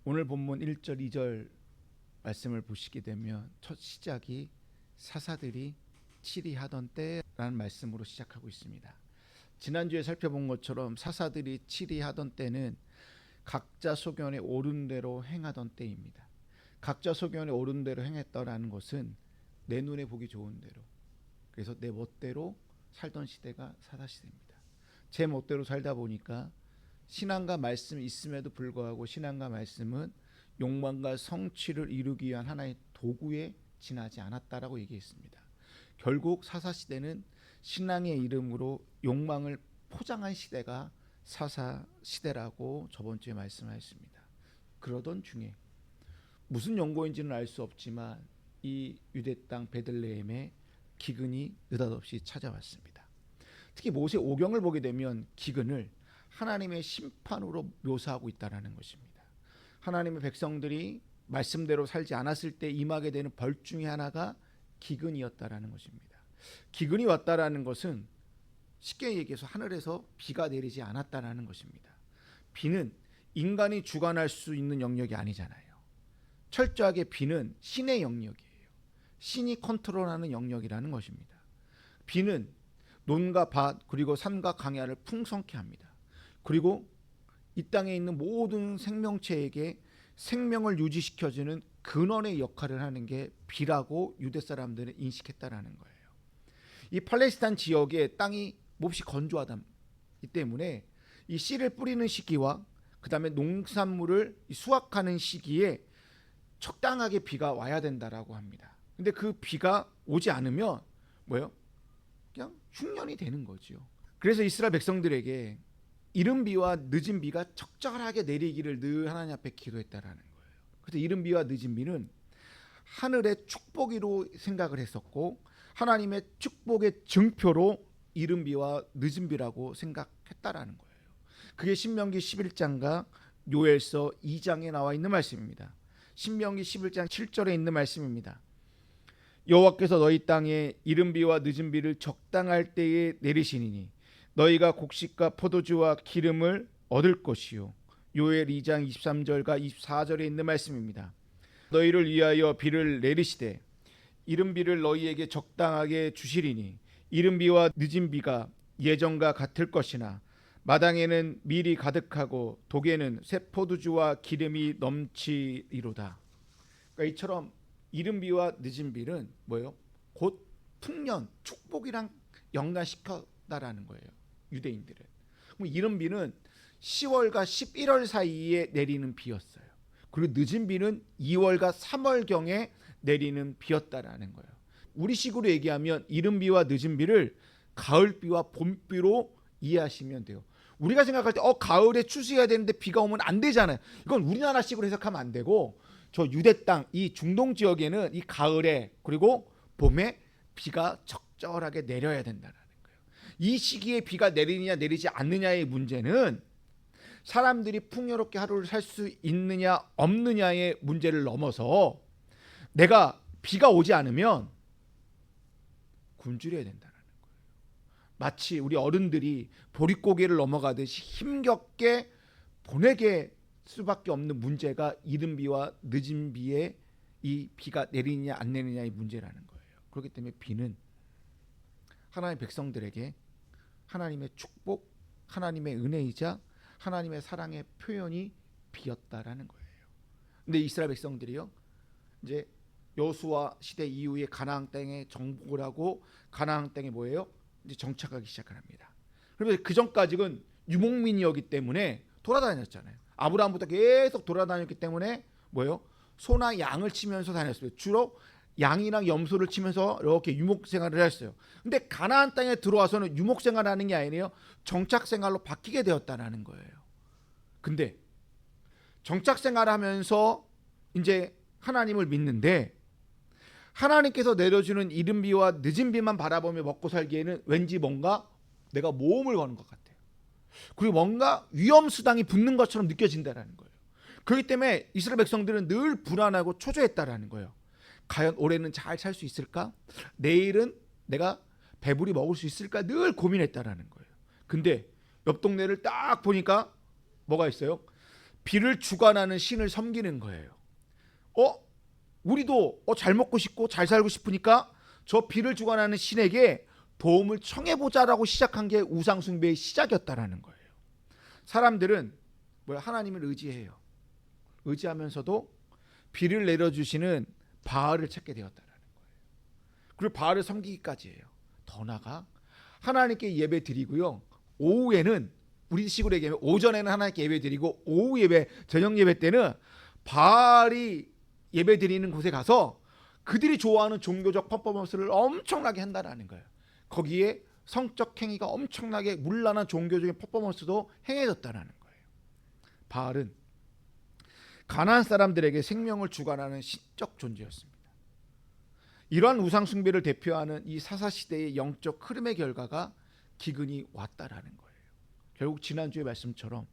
오늘 본문 1절 2절 말씀을 보시게 되면 첫 시작이 사사들이 치리하던 때라는 말씀으로 시작하고 있습니다. 지난주에 살펴본 것처럼 사사들이 치리하던 때는 각자 소견에 오른 대로 행하던 때입니다. 각자 소견에 오른 대로 행했다라는 것은 내 눈에 보기 좋은 대로, 그래서 내 멋대로 살던 시대가 사사시대입니다. 제 멋대로 살다 보니까 신앙과 말씀이 있음에도 불구하고 신앙과 말씀은 욕망과 성취를 이루기 위한 하나의 도구에 지나지 않았다라고 얘기했습니다. 결국 사사시대는 신앙의 이름으로 욕망을 포장한 시대가 사사시대라고 저번 주에 말씀하셨습니다. 그러던 중에 무슨 연고인지는 알 수 없지만 이 유대 땅 베들레헴에 기근이 느닷없이 찾아왔습니다. 특히 모세 오경을 보게 되면 기근을 하나님의 심판으로 묘사하고 있다는 것입니다. 하나님의 백성들이 말씀대로 살지 않았을 때 임하게 되는 벌 중에 하나가 기근이었다라는 것입니다. 기근이 왔다라는 것은 쉽게 얘기해서 하늘에서 비가 내리지 않았다라는 것입니다. 비는 인간이 주관할 수 있는 영역이 아니잖아요. 철저하게 비는 신의 영역이에요. 신이 컨트롤하는 영역이라는 것입니다. 비는 논과 밭 그리고 산과 강야를 풍성케 합니다. 그리고 이 땅에 있는 모든 생명체에게 생명을 유지시켜주는 근원의 역할을 하는 게 비라고 유대 사람들은 인식했다라는 거예요. 이 팔레스타인 지역의 땅이 몹시 건조하기 때문에 이 씨를 뿌리는 시기와 그 다음에 농산물을 수확하는 시기에 적당하게 비가 와야 된다라고 합니다. 근데 그 비가 오지 않으면 뭐예요? 그냥 흉년이 되는 거죠. 그래서 이스라엘 백성들에게 이른 비와 늦은 비가 적절하게 내리기를 늘 하나님 앞에 기도했다라는 거예요. 그래서 이른 비와 늦은 비는 하늘의 축복으로 생각을 했었고 하나님의 축복의 증표로 이른 비와 늦은 비라고 생각했다라는 거예요. 그게 신명기 11장과 요엘서 2장에 나와 있는 말씀입니다. 신명기 11장 7절에 있는 말씀입니다. 여호와께서 너희 땅에 이른 비와 늦은 비를 적당할 때에 내리시니니 너희가 곡식과 포도주와 기름을 얻을 것이요. 요엘 2장 23절과 24절에 있는 말씀입니다. 너희를 위하여 비를 내리시되 이른 비를 너희에게 적당하게 주시리니 이른 비와 늦은 비가 예전과 같을 것이나 마당에는 밀이 가득하고 독에는 새 포도주와 기름이 넘치리로다. 그러니까 이처럼 이른 비와 늦은 비는 뭐예요? 곧 풍년, 축복이랑 연관시켰다라는 거예요. 유대인들은. 그럼 이른 비는 10월과 11월 사이에 내리는 비였어요. 그리고 늦은 비는 2월과 3월경에 내리는 비였다라는 거예요. 우리식으로 얘기하면 이른 비와 늦은 비를 가을 비와 봄 비로 이해하시면 돼요. 우리가 생각할 때 가을에 추수해야 되는데 비가 오면 안 되잖아요. 이건 우리나라식으로 해석하면 안 되고 저 유대 땅, 이 중동 지역에는 이 가을에 그리고 봄에 비가 적절하게 내려야 된다는 거예요. 이 시기에 비가 내리느냐 내리지 않느냐의 문제는 사람들이 풍요롭게 하루를 살 수 있느냐 없느냐의 문제를 넘어서 내가 비가 오지 않으면 굶주려야 된다는 거예요. 마치 우리 어른들이 보릿고개를 넘어가듯이 힘겹게 보내게 수밖에 없는 문제가 이른 비와 늦은 비에 이 비가 내리느냐 안 내리느냐의 문제라는 거예요. 그렇기 때문에 비는 하나님의 백성들에게 하나님의 축복, 하나님의 은혜이자 하나님의 사랑의 표현이 비었다라는 거예요. 근데 이스라엘 백성들이요, 이제 여호수아 시대 이후에 가나안 땅에 정복을 하고 가나안 땅에 뭐예요? 이제 정착하기 시작합니다. 그러면 그 전까지는 유목민이었기 때문에 돌아다녔잖아요. 아브라함부터 계속 돌아다녔기 때문에 뭐예요? 소나 양을 치면서 다녔어요. 주로 양이랑 염소를 치면서 이렇게 유목 생활을 했어요. 근데 가나안 땅에 들어와서는 유목 생활하는 게 아니에요. 정착 생활로 바뀌게 되었다는 거예요. 근데 정착 생활하면서 이제 하나님을 믿는데 하나님께서 내려주는 이른 비와 늦은 비만 바라보며 먹고 살기에는 왠지 뭔가 내가 모험을 거는 것 같아요. 그리고 뭔가 위험수당이 붙는 것처럼 느껴진다는 거예요. 그렇기 때문에 이스라엘 백성들은 늘 불안하고 초조했다는 거예요. 과연 올해는 잘 살 수 있을까? 내일은 내가 배불리 먹을 수 있을까? 늘 고민했다는 거예요. 근데 옆 동네를 딱 보니까 뭐가 있어요? 비를 주관하는 신을 섬기는 거예요. 우리도 잘 먹고 싶고 잘 살고 싶으니까 저 비를 주관하는 신에게 도움을 청해보자라고 시작한 게 우상숭배의 시작이었다라는 거예요. 사람들은 하나님을 의지해요. 의지하면서도 비를 내려주시는 바알을 찾게 되었다라는 거예요. 그리고 바알을 섬기기까지 해요. 더 나아가 하나님께 예배 드리고요. 오후에는 우리 식으로 얘기하면 오전에는 하나님께 예배 드리고 오후 예배, 저녁 예배 때는 바알이 예배 드리는 곳에 가서 그들이 좋아하는 종교적 퍼포먼스를 엄청나게 한다라는 거예요. 거기에 성적 행위가 엄청나게 문란한 종교적인 퍼포먼스도 행해졌다라는 거예요. 바알은 가나안 사람들에게 생명을 주관하는 신적 존재였습니다. 이러한 우상 숭배를 대표하는 이 사사시대의 영적 흐름의 결과가 기근이 왔다라는 거예요. 결국 지난주의 말씀처럼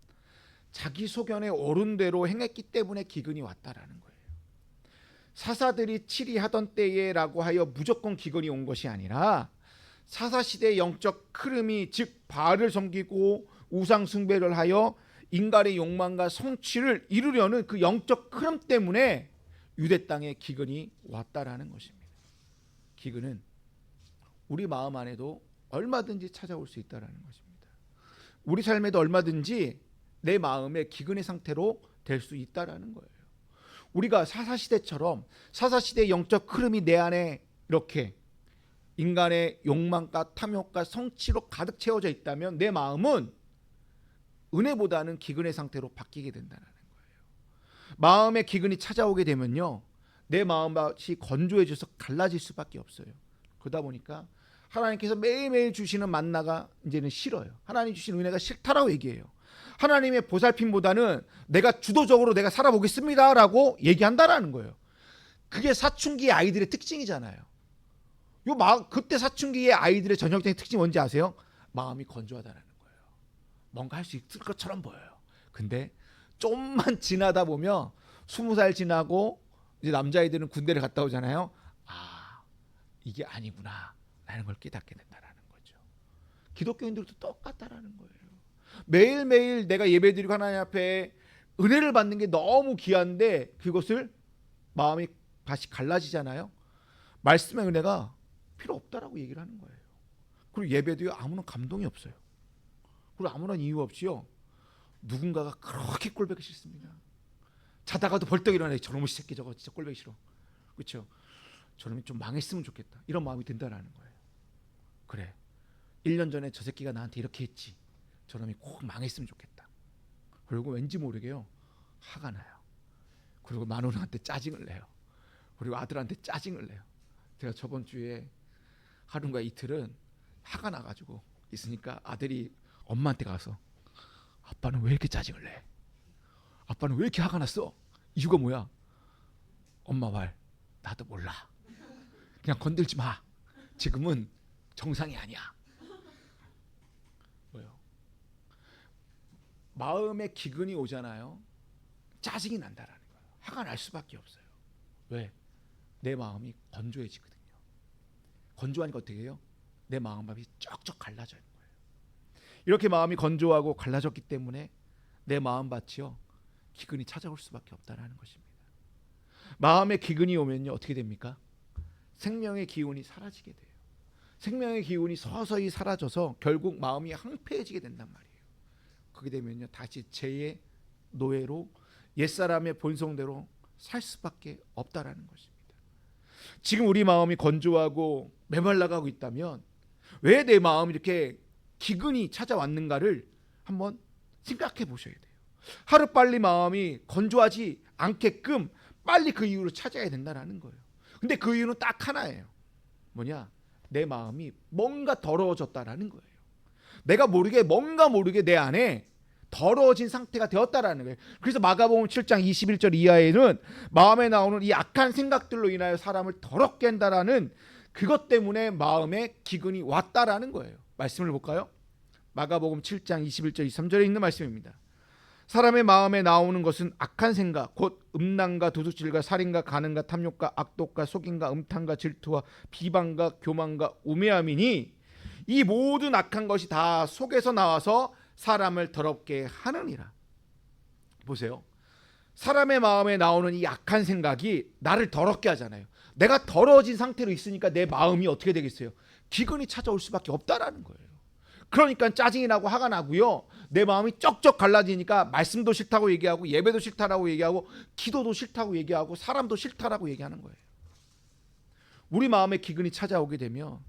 자기 소견에 옳은 대로 행했기 때문에 기근이 왔다라는 거예요. 사사들이 치리하던 때에라고 하여 무조건 기근이 온 것이 아니라 사사시대의 영적 흐름이 즉 바알을 섬기고 우상 숭배를 하여 인간의 욕망과 성취를 이루려는 그 영적 흐름 때문에 유대 땅에 기근이 왔다라는 것입니다. 기근은 우리 마음 안에도 얼마든지 찾아올 수 있다라는 것입니다. 우리 삶에도 얼마든지 내 마음의 기근의 상태로 될 수 있다라는 거예요. 우리가 사사시대처럼 사사시대의 영적 흐름이 내 안에 이렇게 인간의 욕망과 탐욕과 성취로 가득 채워져 있다면 내 마음은 은혜보다는 기근의 상태로 바뀌게 된다는 거예요. 마음의 기근이 찾아오게 되면요, 내 마음밭이 건조해져서 갈라질 수밖에 없어요. 그러다 보니까 하나님께서 매일매일 주시는 만나가 이제는 싫어요. 하나님 주신 은혜가 싫다라고 얘기해요. 하나님의 보살핌보다는 내가 주도적으로 내가 살아보겠습니다라고 얘기한다라는 거예요. 그게 사춘기의 아이들의 특징이잖아요. 그때 사춘기의 아이들의 전형적인 특징이 뭔지 아세요? 마음이 건조하다는 거예요. 뭔가 할 수 있을 것처럼 보여요. 근데 좀만 지나다 보면 20살 지나고 이제 남자아이들은 군대를 갔다 오잖아요. 이게 아니구나 라는 걸 깨닫게 된다는 거죠. 기독교인들도 똑같다라는 거예요. 매일매일 내가 예배드리고 하나님 앞에 은혜를 받는 게 너무 귀한데 그것을 마음이 다시 갈라지잖아요. 말씀의 은혜가 필요 없다라고 얘기를 하는 거예요. 그리고 예배도요, 아무런 감동이 없어요. 그리고 아무런 이유 없이요, 누군가가 그렇게 꼴보기 싫습니다. 자다가도 벌떡 일어나요. 저놈의 새끼 저거 진짜 꼴보기 싫어. 그렇죠? 저놈이 좀 망했으면 좋겠다. 이런 마음이 든다라는 거예요. 그래, 1년 전에 저 새끼가 나한테 이렇게 했지. 저놈이 꼭 망했으면 좋겠다. 그리고 왠지 모르게요, 화가 나요. 그리고 마누라한테 짜증을 내요. 그리고 아들한테 짜증을 내요. 제가 저번 주에 하루인가 이틀은 화가 나가지고 있으니까 아들이 엄마한테 가서 아빠는 왜 이렇게 짜증을 내? 아빠는 왜 이렇게 화가 났어? 이유가 뭐야? 엄마 말 나도 몰라. 그냥 건들지 마. 지금은 정상이 아니야. 뭐요? 마음에 기근이 오잖아요. 짜증이 난다라는 거예요. 화가 날 수밖에 없어요. 왜? 내 마음이 건조해지거든요. 건조하니까 어떻게 해요? 내 마음밥이 쩍쩍 갈라져요. 이렇게 마음이 건조하고 갈라졌기 때문에 내 마음밭이요, 기근이 찾아올 수밖에 없다는 것입니다. 마음에 기근이 오면요, 어떻게 됩니까? 생명의 기운이 사라지게 돼요. 생명의 기운이 서서히 사라져서 결국 마음이 황폐해지게 된단 말이에요. 그렇게 되면요, 다시 죄의 노예로 옛사람의 본성대로 살 수밖에 없다라는 것입니다. 지금 우리 마음이 건조하고 메말라가고 있다면 왜 내 마음이 이렇게 기근이 찾아왔는가를 한번 생각해 보셔야 돼요. 하루빨리 마음이 건조하지 않게끔 빨리 그 이유를 찾아야 된다는 거예요. 근데 그 이유는 딱 하나예요. 뭐냐? 내 마음이 뭔가 더러워졌다라는 거예요. 내가 모르게 뭔가 모르게 내 안에 더러워진 상태가 되었다라는 거예요. 그래서 마가복음 7장 21절 이하에는 마음에 나오는 이 악한 생각들로 인하여 사람을 더럽게 한다라는 그것 때문에 마음에 기근이 왔다라는 거예요. 말씀을 볼까요? 마가복음 7장 21절 23절에 있는 말씀입니다. 사람의 마음에 나오는 것은 악한 생각 곧 음란과 도둑질과 살인과 간음과 탐욕과 악독과 속임과 음탕과 질투와 비방과 교만과 우매함이니 이 모든 악한 것이 다 속에서 나와서 사람을 더럽게 하느니라. 보세요. 사람의 마음에 나오는 이 악한 생각이 나를 더럽게 하잖아요. 내가 더러워진 상태로 있으니까 내 마음이 어떻게 되겠어요? 기근이 찾아올 수밖에 없다라는 거예요. 그러니까 짜증이 나고 화가 나고요. 내 마음이 쩍쩍 갈라지니까 말씀도 싫다고 얘기하고 예배도 싫다라고 얘기하고 기도도 싫다고 얘기하고 사람도 싫다라고 얘기하는 거예요. 우리 마음에 기근이 찾아오게 되면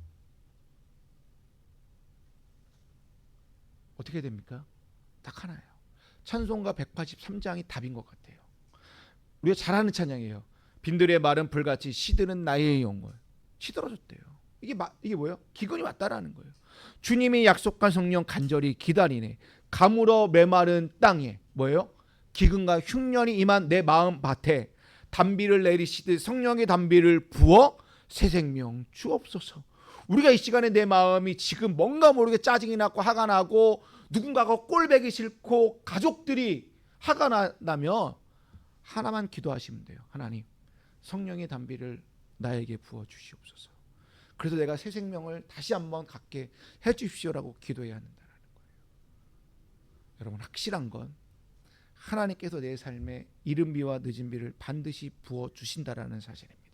어떻게 됩니까? 딱 하나예요. 찬송가 183장이 답인 것 같아요. 우리가 잘 아는 찬양이에요. 빈들의 마른 불같이 시드는 나의 영혼. 시들어졌대요. 이게 뭐예요? 기근이 왔다라는 거예요. 주님이 약속한 성령 간절히 기다리네. 가물어 메마른 땅에 뭐예요? 기근과 흉년이 임한 내 마음 밭에 단비를 내리시듯 성령의 단비를 부어 새 생명 주옵소서. 우리가 이 시간에 내 마음이 지금 뭔가 모르게 짜증이 나고 화가 나고 누군가가 꼴배기 싫고 가족들이 화가 나면 하나만 기도하시면 돼요. 하나님, 성령의 단비를 나에게 부어 주시옵소서. 그래서 내가 새 생명을 다시 한번 갖게 해 주십시오라고 기도해야 한다는 거예요. 여러분, 확실한 건 하나님께서 내 삶에 이른 비와 늦은 비를 반드시 부어 주신다라는 사실입니다.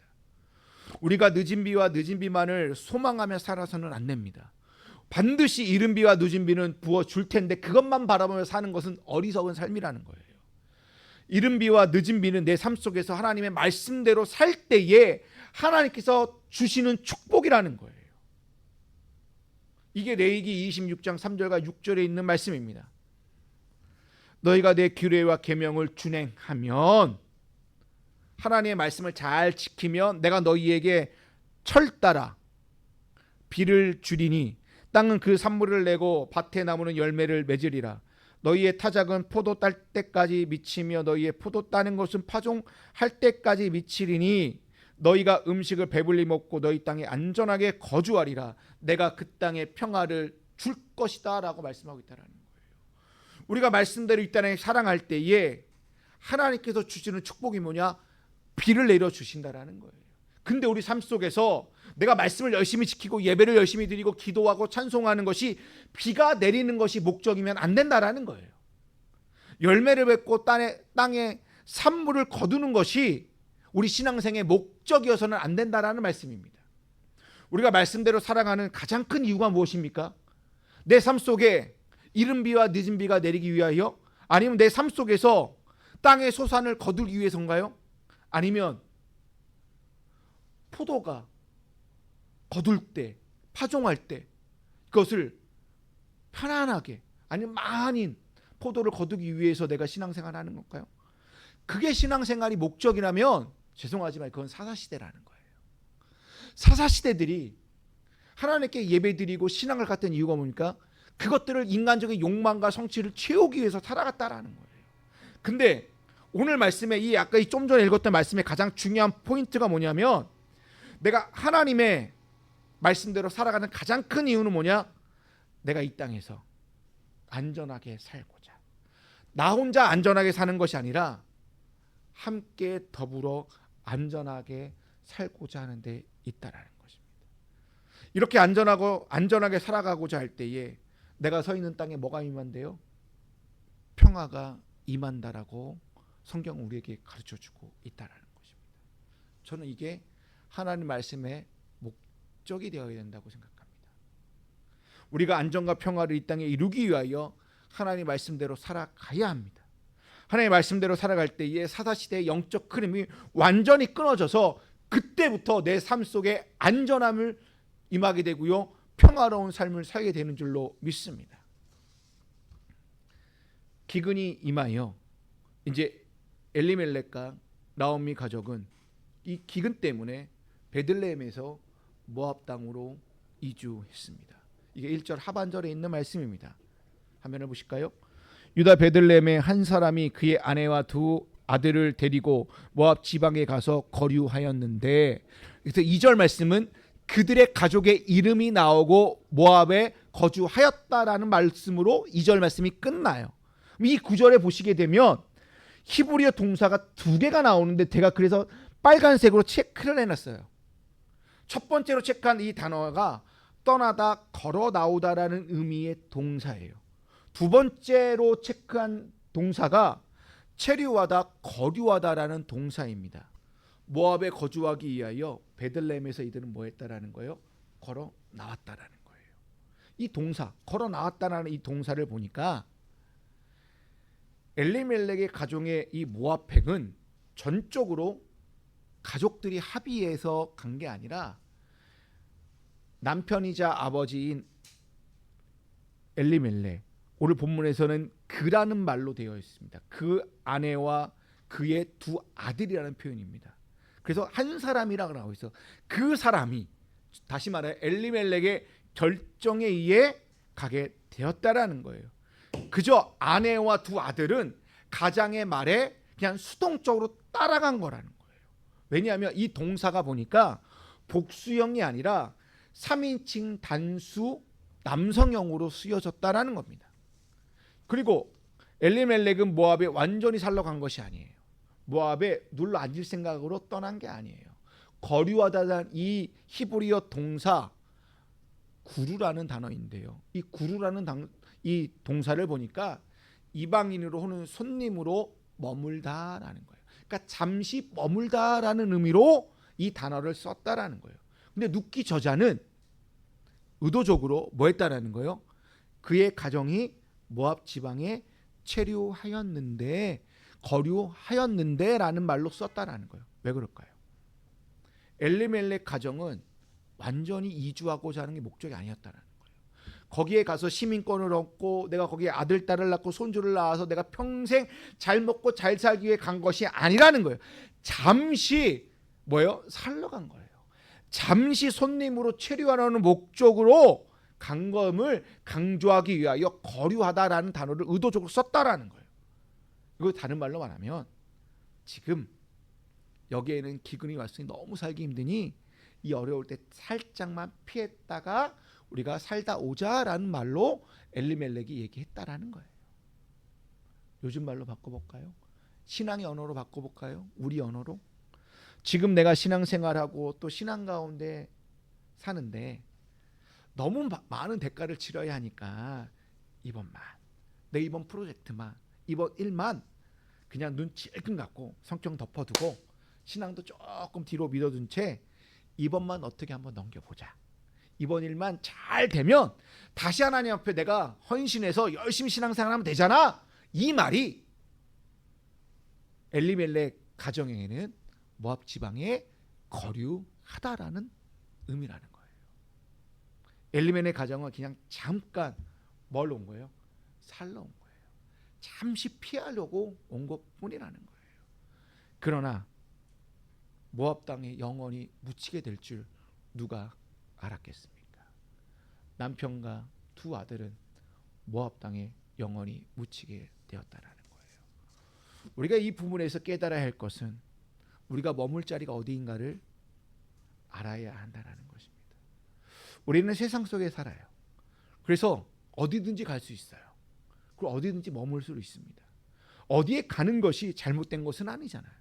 우리가 늦은 비와 늦은 비만을 소망하며 살아서는 안 됩니다. 반드시 이른 비와 늦은 비는 부어 줄 텐데 그것만 바라보며 사는 것은 어리석은 삶이라는 거예요. 이른 비와 늦은 비는 내 삶 속에서 하나님의 말씀대로 살 때에 하나님께서 주시는 축복이라는 거예요. 이게 레위기 26장 3절과 6절에 있는 말씀입니다. 너희가 내 규례와 계명을 준행하면, 하나님의 말씀을 잘 지키면 내가 너희에게 철 따라 비를 주리니 땅은 그 산물을 내고 밭에 나무는 열매를 맺으리라. 너희의 타작은 포도 딸 때까지 미치며 너희의 포도 따는 것은 파종할 때까지 미치리니 너희가 음식을 배불리 먹고 너희 땅에 안전하게 거주하리라. 내가 그 땅에 평화를 줄 것이다 라고 말씀하고 있다는 거예요. 우리가 말씀대로 이 땅에 살아갈 때에 하나님께서 주시는 축복이 뭐냐? 비를 내려주신다라는 거예요. 근데 우리 삶 속에서 내가 말씀을 열심히 지키고 예배를 열심히 드리고 기도하고 찬송하는 것이 비가 내리는 것이 목적이면 안 된다라는 거예요. 열매를 맺고 땅에 산물을 거두는 것이 우리 신앙생의 목적이어서는 안 된다라는 말씀입니다. 우리가 말씀대로 살아가는 가장 큰 이유가 무엇입니까? 내 삶 속에 이른 비와 늦은 비가 내리기 위하여? 아니면 내 삶 속에서 땅의 소산을 거두기 위해서인가요? 아니면 포도가 거둘 때, 파종할 때 그것을 편안하게, 아니면 많은 포도를 거두기 위해서 내가 신앙생활을 하는 걸까요? 그게 신앙생활이 목적이라면 죄송하지만 그건 사사시대라는 거예요. 사사시대들이 하나님께 예배드리고 신앙을 갖던 이유가 뭡니까? 그것들을 인간적인 욕망과 성취를 채우기 위해서 살아갔다라는 거예요. 근데 오늘 말씀에 아까 좀 전에 읽었던 말씀의 가장 중요한 포인트가 뭐냐면, 내가 하나님의 말씀대로 살아가는 가장 큰 이유는 뭐냐? 내가 이 땅에서 안전하게 살고자, 나 혼자 안전하게 사는 것이 아니라 함께 더불어 안전하게 살고자 하는 데 있다라는 것입니다. 이렇게 안전하게 살아가고자 할 때에 내가 서 있는 땅에 뭐가 임한대요? 평화가 임한다라고 성경은 우리에게 가르쳐주고 있다라는 것입니다. 저는 이게 하나님 말씀의 목적이 되어야 된다고 생각합니다. 우리가 안전과 평화를 이 땅에 이루기 위하여 하나님 말씀대로 살아가야 합니다. 하나님 말씀대로 살아갈 때에 사사시대의 영적 흐름이 완전히 끊어져서 그때부터 내 삶 속에 안전함을 임하게 되고요, 평화로운 삶을 살게 되는 줄로 믿습니다. 기근이 임하여 이제 엘리멜렉과 나오미 가족은 이 기근 때문에 베들레헴에서 모압 땅으로 이주했습니다. 이게 1절 하반절에 있는 말씀입니다. 화면을 보실까요? 유다 베들레헴의 한 사람이 그의 아내와 두 아들을 데리고 모압 지방에 가서 거류하였는데, 그래서 2절 말씀은 그들의 가족의 이름이 나오고 모압에 거주하였다라는 말씀으로 2절 말씀이 끝나요. 이 9절에 보시게 되면 히브리어 동사가 2개가 나오는데 제가 그래서 빨간색으로 체크를 해놨어요. 첫 번째로 체크한 이 단어가 떠나다, 걸어 나오다라는 의미의 동사예요. 두 번째로 체크한 동사가 체류하다, 거류하다라는 동사입니다. 모압에 거주하기 위하여 베들레헴에서 이들은 뭐 했다라는 거예요? 걸어 나왔다라는 거예요. 이 동사, 걸어 나왔다라는 이 동사를 보니까 엘리멜렉의 가정의 이 모압행은 전적으로 가족들이 합의해서 간 게 아니라 남편이자 아버지인 엘리멜렉, 오늘 본문에서는 그라는 말로 되어 있습니다. 그 아내와 그의 두 아들이라는 표현입니다. 그래서 한 사람이라고 나오고 있어. 그 사람이, 다시 말해 엘리멜렉의 결정에 의해 가게 되었다라는 거예요. 그저 아내와 두 아들은 가장의 말에 그냥 수동적으로 따라간 거라는 거예요. 왜냐하면 이 동사가 보니까 복수형이 아니라 3인칭 단수 남성형으로 쓰여졌다라는 겁니다. 그리고 엘리멜렉은 모압에 완전히 살러 간 것이 아니에요. 모압에 눌러 앉을 생각으로 떠난 게 아니에요. 거류하다는 이 히브리어 동사 구루라는 단어인데요. 이 구루라는 이 동사를 보니까 이방인으로 오는 손님으로 머물다라는 거예요. 그러니까 잠시 머물다라는 의미로 이 단어를 썼다라는 거예요. 근데 눕기 저자는 의도적으로 뭐 했다라는 거예요? 그의 가정이 모압 지방에 체류하였는데, 거류하였는데 라는 말로 썼다라는 거예요. 왜 그럴까요? 엘리멜렉 가정은 완전히 이주하고자 하는 게 목적이 아니었다라는 거예요. 거기에 가서 시민권을 얻고 내가 거기에 아들, 딸을 낳고 손주를 낳아서 내가 평생 잘 먹고 잘 살기 위해 간 것이 아니라는 거예요. 잠시 뭐예요? 살러 간 거예요. 잠시 손님으로 체류하는 목적으로 간 것을 강조하기 위하여 거류하다라는 단어를 의도적으로 썼다라는 거예요. 이거 다른 말로 말하면 지금 여기에는 기근이 왔으니 너무 살기 힘드니 이 어려울 때 살짝만 피했다가 우리가 살다 오자라는 말로 엘리멜렉이 얘기했다라는 거예요. 요즘 말로 바꿔볼까요? 신앙의 언어로 바꿔볼까요? 우리 언어로? 지금 내가 신앙생활하고 또 신앙 가운데 사는데 너무 많은 대가를 치러야 하니까 이번만, 내 이번 프로젝트만, 이번 일만 그냥 눈 찔끔 감고 성경 덮어두고 신앙도 조금 뒤로 밀어둔 채 이번만 어떻게 한번 넘겨보자. 이번 일만 잘 되면 다시 하나님 앞에 내가 헌신해서 열심히 신앙생활하면 되잖아. 이 말이 엘리멜렉 가정에는 모압 지방에 거류하다라는 의미라는 거예요. 엘리멜렉 가정은 그냥 잠깐 뭘 온 거예요? 살러 온 거예요. 잠시 피하려고 온 것뿐이라는 거예요. 그러나 모압 땅에 영원히 묻히게 될 줄 누가 알았겠습니까? 남편과 두 아들은 모압 땅에 영원히 묻히게 되었다라는 거예요. 우리가 이 부분에서 깨달아야 할 것은 우리가 머물 자리가 어디인가를 알아야 한다는 것입니다. 우리는 세상 속에 살아요. 그래서 어디든지 갈 수 있어요. 그리고 어디든지 머물 수 있습니다. 어디에 가는 것이 잘못된 것은 아니잖아요.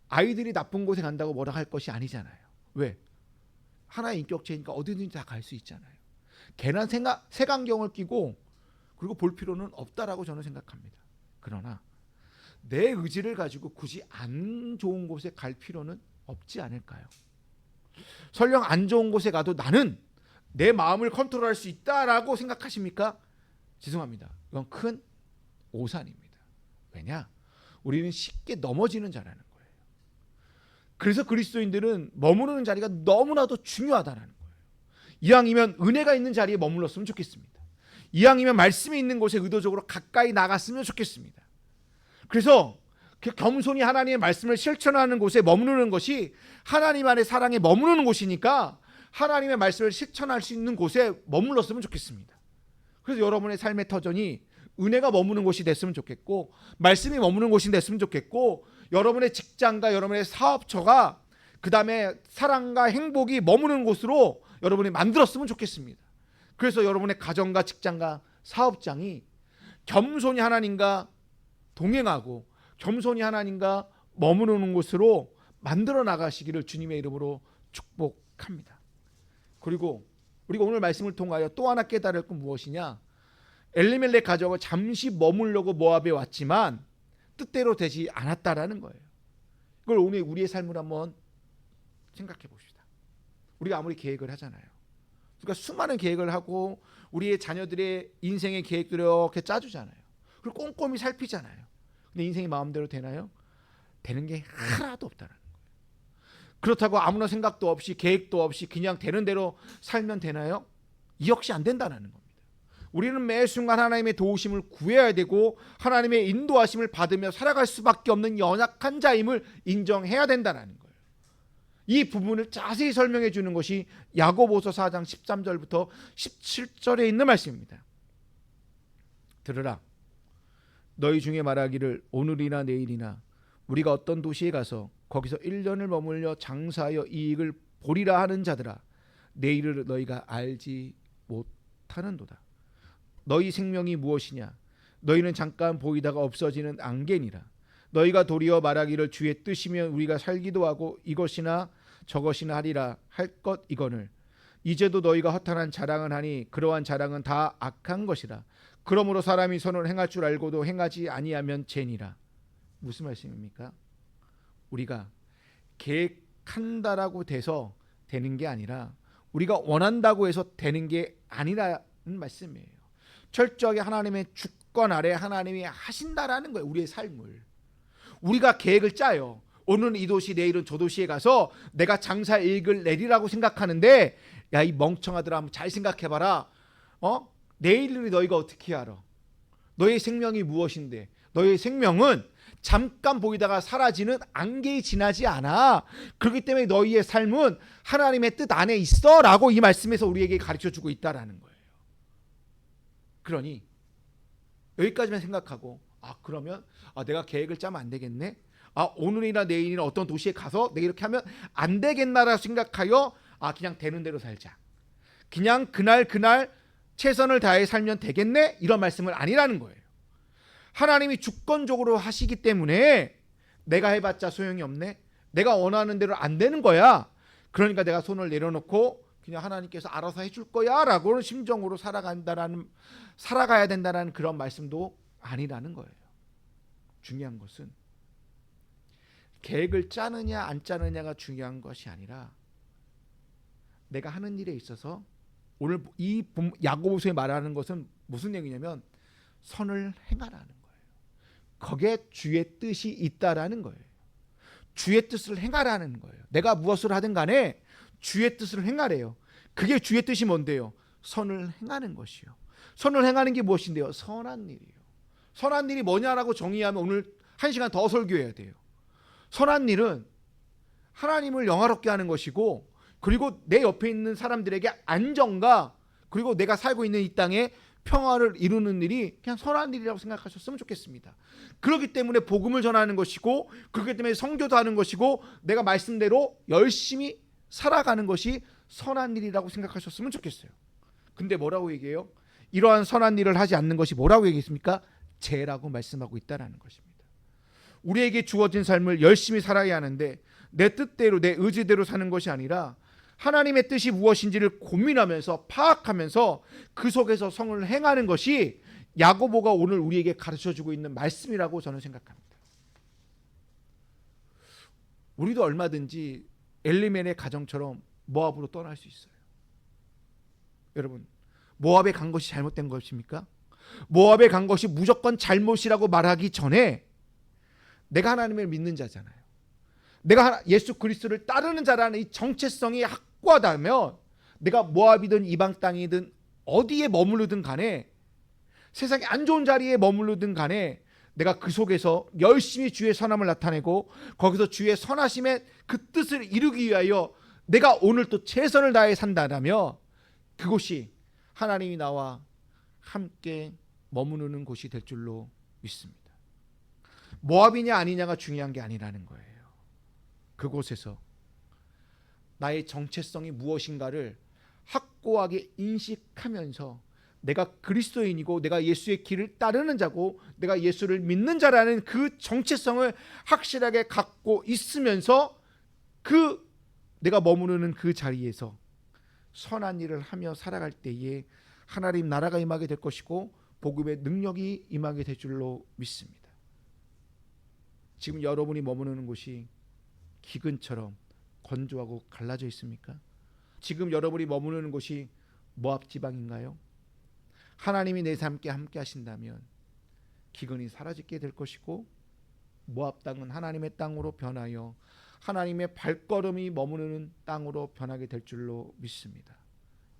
아이들이 나쁜 곳에 간다고 뭐라 할 것이 아니잖아요. 왜? 하나의 인격체니까 어디든지 다 갈 수 있잖아요. 괜한 색안경을 끼고 그리고 볼 필요는 없다라고 저는 생각합니다. 그러나 내 의지를 가지고 굳이 안 좋은 곳에 갈 필요는 없지 않을까요? 설령 안 좋은 곳에 가도 나는 내 마음을 컨트롤할 수 있다라고 생각하십니까? 죄송합니다. 이건 큰 오산입니다. 왜냐? 우리는 쉽게 넘어지는 자라는 거예요. 그래서 그리스도인들은 머무르는 자리가 너무나도 중요하다는 거예요. 이왕이면 은혜가 있는 자리에 머물렀으면 좋겠습니다. 이왕이면 말씀이 있는 곳에 의도적으로 가까이 나갔으면 좋겠습니다. 그래서 겸손히 하나님의 말씀을 실천하는 곳에 머무르는 것이 하나님 안의 사랑에 머무르는 곳이니까 하나님의 말씀을 실천할 수 있는 곳에 머물렀으면 좋겠습니다. 그래서 여러분의 삶의 터전이 은혜가 머무는 곳이 됐으면 좋겠고, 말씀이 머무는 곳이 됐으면 좋겠고, 여러분의 직장과 여러분의 사업처가 그 다음에 사랑과 행복이 머무는 곳으로 여러분이 만들었으면 좋겠습니다. 그래서 여러분의 가정과 직장과 사업장이 겸손히 하나님과 동행하고 겸손히 하나님과 머무르는 곳으로 만들어 나가시기를 주님의 이름으로 축복합니다. 그리고 우리가 오늘 말씀을 통하여 또 하나 깨달을 건 무엇이냐? 엘리멜렉 가정을 잠시 머물려고 모압에 왔지만 뜻대로 되지 않았다라는 거예요. 이걸 오늘 우리의 삶을 한번 생각해 봅시다. 우리가 아무리 계획을 하잖아요. 그러니까 수많은 계획을 하고 우리의 자녀들의 인생의 계획들을 이렇게 짜주잖아요. 그리고 꼼꼼히 살피잖아요. 근데 인생이 마음대로 되나요? 되는 게 하나도 없다는 거예요. 그렇다고 아무런 생각도 없이 계획도 없이 그냥 되는 대로 살면 되나요? 이 역시 안 된다는 겁니다. 우리는 매 순간 하나님의 도우심을 구해야 되고 하나님의 인도하심을 받으며 살아갈 수밖에 없는 연약한 자임을 인정해야 된다는 거예요. 이 부분을 자세히 설명해 주는 것이 야고보서 4장 13절부터 17절에 있는 말씀입니다. 들으라. 너희 중에 말하기를 오늘이나 내일이나 우리가 어떤 도시에 가서 거기서 1년을 머물려 장사하여 이익을 보리라 하는 자들아, 내일을 너희가 알지 못하는도다. 너희 생명이 무엇이냐? 너희는 잠깐 보이다가 없어지는 안개니라. 너희가 도리어 말하기를 주의 뜻이면 우리가 살기도 하고 이것이나 저것이나 하리라 할 것 이거늘. 이제도 너희가 허탄한 자랑을 하니 그러한 자랑은 다 악한 것이라. 그러므로 사람이 선을 행할 줄 알고도 행하지 아니하면 죄니라. 무슨 말씀입니까? 우리가 계획한다라고 돼서 되는 게 아니라 우리가 원한다고 해서 되는 게 아니라는 말씀이에요. 철저하게 하나님의 주권 아래 하나님이 하신다라는 거예요. 우리의 삶을. 우리가 계획을 짜요. 오늘은 이 도시, 내일은 저 도시에 가서 내가 장사 이익을 내리라고 생각하는데, 야, 이 멍청아들아, 한번 잘 생각해봐라. 내일을 너희가 어떻게 알아? 너의 생명이 무엇인데? 너의 생명은 잠깐 보이다가 사라지는 안개에 지나지 않아. 그렇기 때문에 너희의 삶은 하나님의 뜻 안에 있어 라고 이 말씀에서 우리에게 가르쳐주고 있다라는 거예요. 그러니 여기까지만 생각하고 그러면 내가 계획을 짜면 안 되겠네. 오늘이나 내일이나 어떤 도시에 가서 내가 이렇게 하면 안 되겠나라고 생각하여 그냥 되는 대로 살자. 그냥 그날 최선을 다해 살면 되겠네. 이런 말씀은 아니라는 거예요. 하나님이 주권적으로 하시기 때문에 내가 해봤자 소용이 없네. 내가 원하는 대로 안 되는 거야. 그러니까 내가 손을 내려놓고 그냥 하나님께서 알아서 해줄 거야 라고 심정으로 살아가야 된다는 그런 말씀도 아니라는 거예요. 중요한 것은 계획을 짜느냐 안 짜느냐가 중요한 것이 아니라 내가 하는 일에 있어서 오늘 이 야고보서에 말하는 것은 무슨 얘기냐면 선을 행하라는 거예요. 거기에 주의 뜻이 있다라는 거예요. 주의 뜻을 행하라는 거예요. 내가 무엇을 하든 간에 주의 뜻을 행하래요. 그게 주의 뜻이 뭔데요? 선을 행하는 것이요. 선을 행하는 게 무엇인데요? 선한 일이요. 선한 일이 뭐냐라고 정의하면 오늘 1시간 더 설교해야 돼요. 선한 일은 하나님을 영화롭게 하는 것이고, 그리고 내 옆에 있는 사람들에게 안정과 그리고 내가 살고 있는 이 땅에 평화를 이루는 일이 그냥 선한 일이라고 생각하셨으면 좋겠습니다. 그렇기 때문에 복음을 전하는 것이고, 그렇기 때문에 선교도 하는 것이고, 내가 말씀대로 열심히 살아가는 것이 선한 일이라고 생각하셨으면 좋겠어요. 근데 뭐라고 얘기해요? 이러한 선한 일을 하지 않는 것이 뭐라고 얘기했습니까? 죄라고 말씀하고 있다는 것입니다. 우리에게 주어진 삶을 열심히 살아야 하는데 내 뜻대로 내 의지대로 사는 것이 아니라 하나님의 뜻이 무엇인지를 고민하면서 파악하면서 그 속에서 성을 행하는 것이 야고보가 오늘 우리에게 가르쳐주고 있는 말씀이라고 저는 생각합니다. 우리도 얼마든지 엘리멜의 가정처럼 모압으로 떠날 수 있어요. 여러분, 모압에 간 것이 잘못된 것입니까? 모압에 간 것이 무조건 잘못이라고 말하기 전에 내가 하나님을 믿는 자잖아요. 내가 예수 그리스도를 따르는 자라는 이 정체성이 확고하다면 내가 모압이든 이방 땅이든 어디에 머무르든 간에, 세상에 안 좋은 자리에 머무르든 간에 내가 그 속에서 열심히 주의 선함을 나타내고 거기서 주의 선하심의 그 뜻을 이루기 위하여 내가 오늘 또 최선을 다해 산다라면 그곳이 하나님이 나와 함께 머무르는 곳이 될 줄로 믿습니다. 모압이냐 아니냐가 중요한 게 아니라는 거예요. 그곳에서 나의 정체성이 무엇인가를 확고하게 인식하면서 내가 그리스도인이고 내가 예수의 길을 따르는 자고 내가 예수를 믿는 자라는 그 정체성을 확실하게 갖고 있으면서 그 내가 머무르는 그 자리에서 선한 일을 하며 살아갈 때에 하나님 나라가 임하게 될 것이고 복음의 능력이 임하게 될 줄로 믿습니다. 지금 여러분이 머무르는 곳이 기근처럼 건조하고 갈라져 있습니까? 지금 여러분이 머무르는 곳이 모압 지방인가요? 하나님이 내 삶께 함께 하신다면 기근이 사라지게 될 것이고 모압 땅은 하나님의 땅으로 변하여 하나님의 발걸음이 머무르는 땅으로 변하게 될 줄로 믿습니다.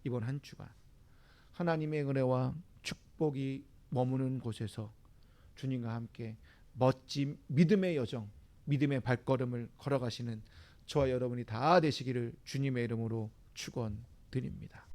이번 한 주간 하나님의 은혜와 축복이 머무는 곳에서 주님과 함께 멋진 믿음의 여정, 믿음의 발걸음을 걸어가시는 저와 여러분이 다 되시기를 주님의 이름으로 축원드립니다.